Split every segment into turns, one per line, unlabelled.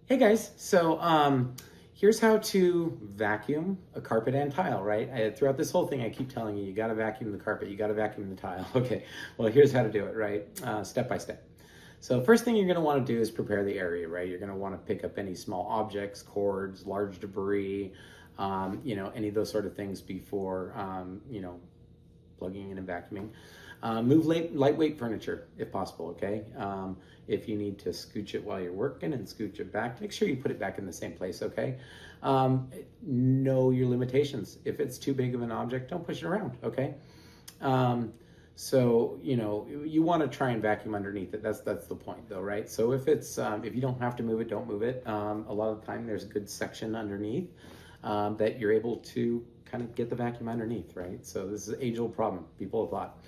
Hey guys, here's how to vacuum a carpet and tile, right? Throughout this whole thing, I keep telling you, you gotta vacuum the carpet, you gotta vacuum the tile. Okay, well, here's how to do it, right? Step by step. So first thing you're gonna wanna do is prepare the area, right? You're gonna wanna pick up any small objects, cords, large debris, any of those sort of things before, plugging in and vacuuming. Move lightweight furniture if possible, okay? If you need to scooch it while you're working and scooch it back, make sure you put it back in the same place, okay? Know your limitations. If it's too big of an object, don't push it around, okay? You want to try and vacuum underneath it. That's the point though, right? So if you don't have to move it, don't move it. A lot of the time there's a good section underneath that you're able to kind of get the vacuum underneath, right? So this is an age-old problem, people have thought.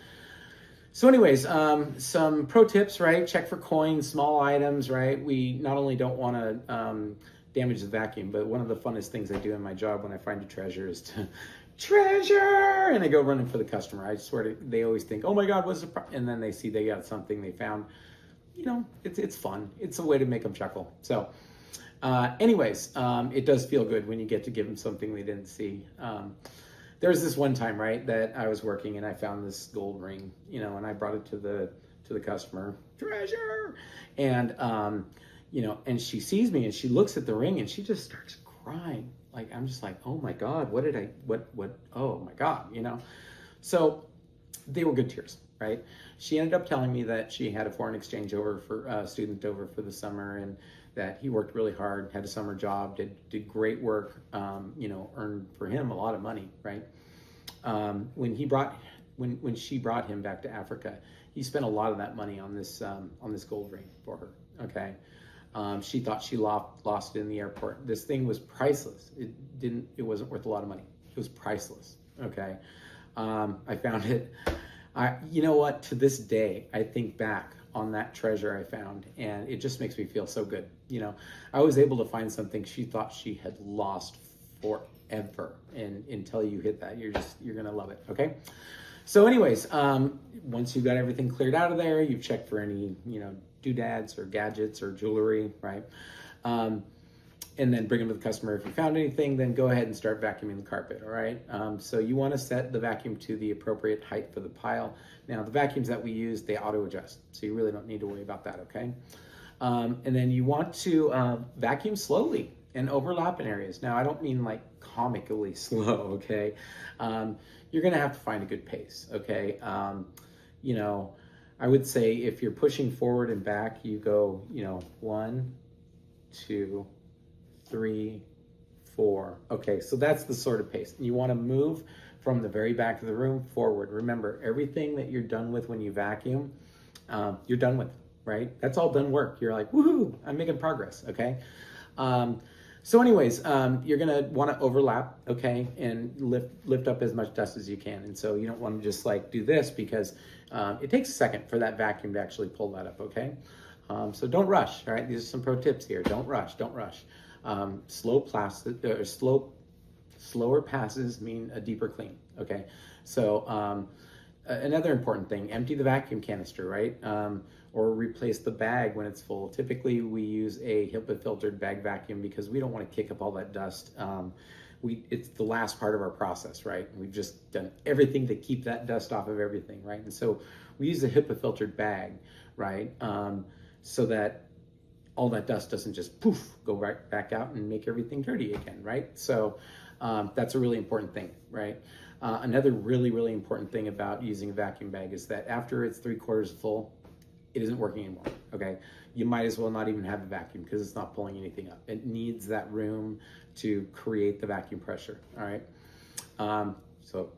So anyways, some pro tips, right? Check for coins, small items, right? We not only don't want to damage the vacuum, but one of the funnest things I do in my job when I find a treasure is to treasure, and I go running for the customer. I swear to, they always think, oh my God, what's the and then they see they got something they found. It's fun. It's a way to make them chuckle. So it does feel good when you get to give them something they didn't see. There was this one time, right, that I was working and I found this gold ring, and I brought it to the customer, treasure, and and she sees me and she looks at the ring and she just starts crying. Like, I'm just like, oh my God, oh my God, So they were good tears, right? She ended up telling me that she had a foreign exchange student over for the summer, and that he worked really hard, had a summer job, did great work, earned for him a lot of money, right? When she brought him back to Africa, he spent a lot of that money on this gold ring for her. Okay, she thought she lost it in the airport. This thing was priceless. It wasn't worth a lot of money. It was priceless. Okay, I found it. You know what? To this day, I think back on that treasure I found, and it just makes me feel so good. I was able to find something she thought she had lost forever, and until you hit that, you're gonna love it. Okay. So anyways, once you've got everything cleared out of there, you've checked for any doodads or gadgets or jewelry, right? And then bring them to the customer. If you found anything, then go ahead and start vacuuming the carpet, all right? So you want to set the vacuum to the appropriate height for the pile. Now, the vacuums that we use, they auto-adjust, so you really don't need to worry about that, okay? And then you want to vacuum slowly and overlap in areas. Now, I don't mean like comically slow, okay? You're gonna have to find a good pace, okay? I would say if you're pushing forward and back, you go, 1, 2, 3, 4. Okay, so that's the sort of pace. You want to move from the very back of the room forward. Remember, everything that you're done with when you vacuum, you're done with, right? That's all done work. You're like, woohoo, I'm making progress, okay? You're gonna want to overlap, okay, and lift up as much dust as you can. And so you don't want to just like do this, because it takes a second for that vacuum to actually pull that up, okay? So don't rush, all right? These are some pro tips here. Don't rush. Slower passes mean a deeper clean, okay? So another important thing, empty the vacuum canister, right? Or replace the bag when it's full. Typically we use a HEPA filtered bag vacuum because we don't want to kick up all that dust. It's the last part of our process, right? We've just done everything to keep that dust off of everything, right? And so we use a HEPA filtered bag, right? So that all that dust doesn't just poof, go right back out and make everything dirty again, right? So that's a really important thing, right? Another really, really important thing about using a vacuum bag is that after it's 3/4 full, it isn't working anymore, okay? You might as well not even have a vacuum because it's not pulling anything up. It needs that room to create the vacuum pressure, all right? So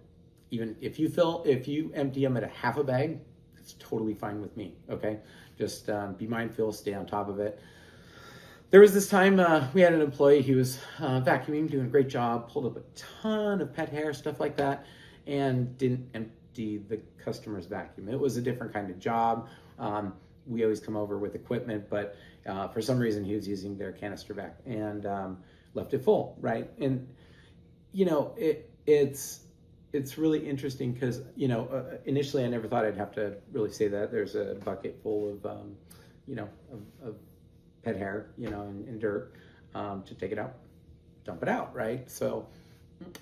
even if you empty them at a half a bag, it's totally fine with me, okay? Just be mindful, stay on top of it. There was this time we had an employee, he was vacuuming, doing a great job, pulled up a ton of pet hair, stuff like that, and didn't empty the customer's vacuum. It was a different kind of job. We always come over with equipment, but for some reason he was using their canister vac and left it full, right? And it's really interesting because initially I never thought I'd have to really say that. There's a bucket full of of pet hair, and dirt, to take it out, dump it out, right? So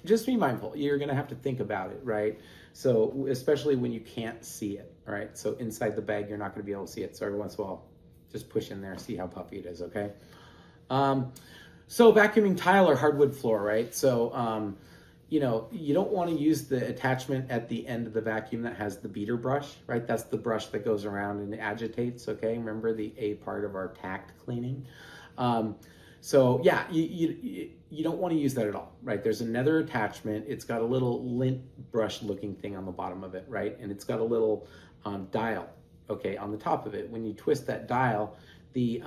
just be mindful. You're going to have to think about it, right? So especially when you can't see it, right? So inside the bag, you're not going to be able to see it. So every once in a while, just push in there, see how puffy it is, okay? So vacuuming tile or hardwood floor, right? So, you don't want to use the attachment at the end of the vacuum that has the beater brush, right? That's the brush that goes around and agitates, okay? Remember the A part of our tact cleaning? So yeah, you don't want to use that at all, right? There's another attachment. It's got a little lint brush looking thing on the bottom of it, right? And it's got a little dial, okay, on the top of it. When you twist that dial, the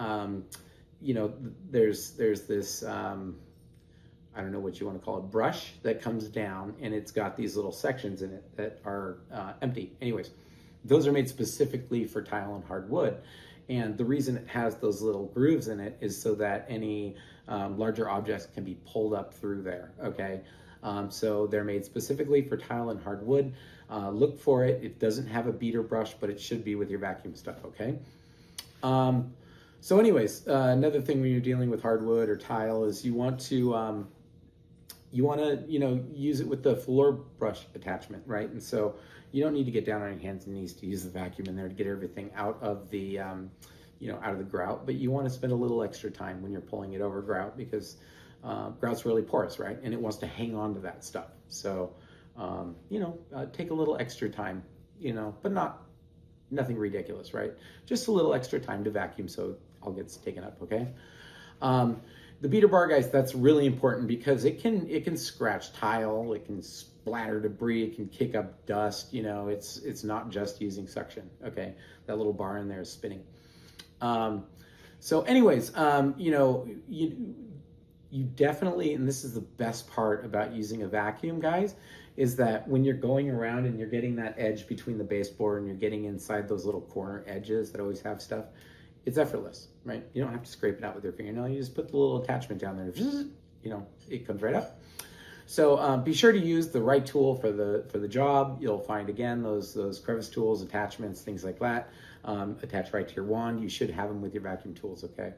there's this I don't know what you want to call it, brush that comes down, and it's got these little sections in it that are empty. Anyways, those are made specifically for tile and hardwood. And the reason it has those little grooves in it is so that any larger objects can be pulled up through there, okay? So they're made specifically for tile and hardwood. Look for it. It doesn't have a beater brush, but it should be with your vacuum stuff, okay? So anyways, another thing when you're dealing with hardwood or tile is you want to use it with the floor brush attachment, right? And so you don't need to get down on your hands and knees to use the vacuum in there to get everything out of the, out of the grout. But you want to spend a little extra time when you're pulling it over grout, because grout's really porous, right? And it wants to hang on to that stuff. So, take a little extra time, but nothing ridiculous, right? Just a little extra time to vacuum so it all gets taken up, okay? The beater bar, guys, that's really important because it can scratch tile, it can splatter debris, it can kick up dust. It's not just using suction. Okay, that little bar in there is spinning. So, anyways, you definitely, and this is the best part about using a vacuum, guys, is that when you're going around and you're getting that edge between the baseboard and you're getting inside those little corner edges that always have stuff, it's effortless, right? You don't have to scrape it out with your fingernail. You just put the little attachment down there, it comes right up. So be sure to use the right tool for the job. You'll find, again, those crevice tools, attachments, things like that, attach right to your wand. You should have them with your vacuum tools, okay?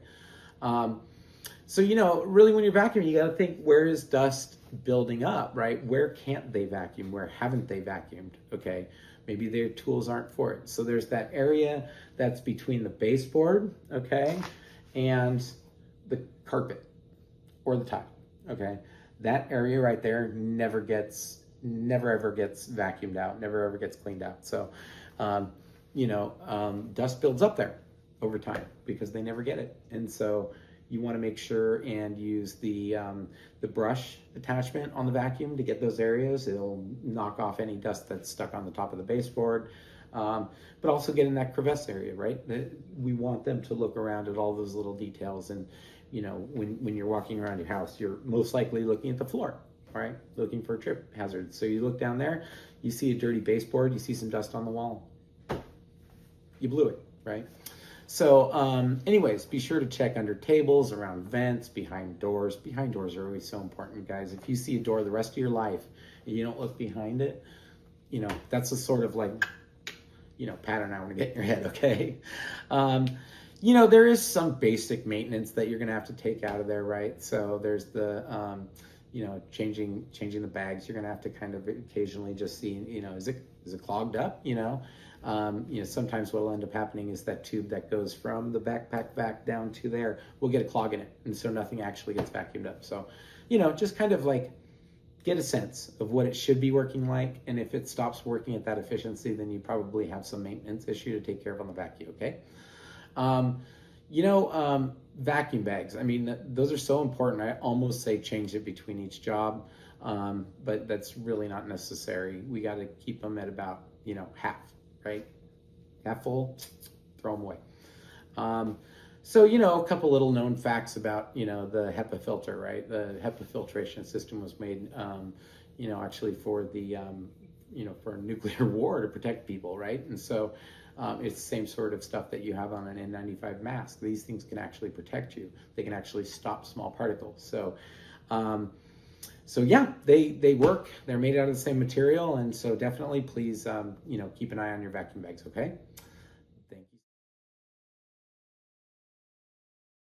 So, really when you're vacuuming, you got to think, where is dust building up, right? Where can't they vacuum? Where haven't they vacuumed, okay? Maybe their tools aren't for it. So there's that area that's between the baseboard, okay, and the carpet or the tile, okay? That area right there never ever gets vacuumed out, never ever gets cleaned out. So, dust builds up there over time because they never get it. And so you want to make sure and use the brush attachment on the vacuum to get those areas. It'll knock off any dust that's stuck on the top of the baseboard, but also get in that crevice area, right? We want them to look around at all those little details. And, when you're walking around your house, you're most likely looking at the floor, right? Looking for a trip hazard. So you look down there, you see a dirty baseboard, you see some dust on the wall. You blew it, right? So anyways, be sure to check under tables, around vents, behind doors. Behind doors are always so important, guys. If you see a door the rest of your life and you don't look behind it, that's the sort of pattern I want to get in your head, okay? There is some basic maintenance that you're going to have to take out of there, right? So there's the, changing the bags. You're going to have to kind of occasionally just see, is it clogged up, sometimes what will end up happening is that tube that goes from the backpack back down to there will get a clog in it. And so nothing actually gets vacuumed up. So, just kind of get a sense of what it should be working like. And if it stops working at that efficiency, then you probably have some maintenance issue to take care of on the vacuum, okay? Vacuum bags. I mean, those are so important. I almost say change it between each job, but that's really not necessary. We got to keep them at about, half. Right? Half full, throw them away. So, a couple little known facts about, the HEPA filter, right? The HEPA filtration system was made, actually for the, for a nuclear war to protect people, right? And so it's the same sort of stuff that you have on an N95 mask. These things can actually protect you. They can actually stop small particles. So yeah, they work. They're made out of the same material, and so definitely please, keep an eye on your vacuum bags, okay?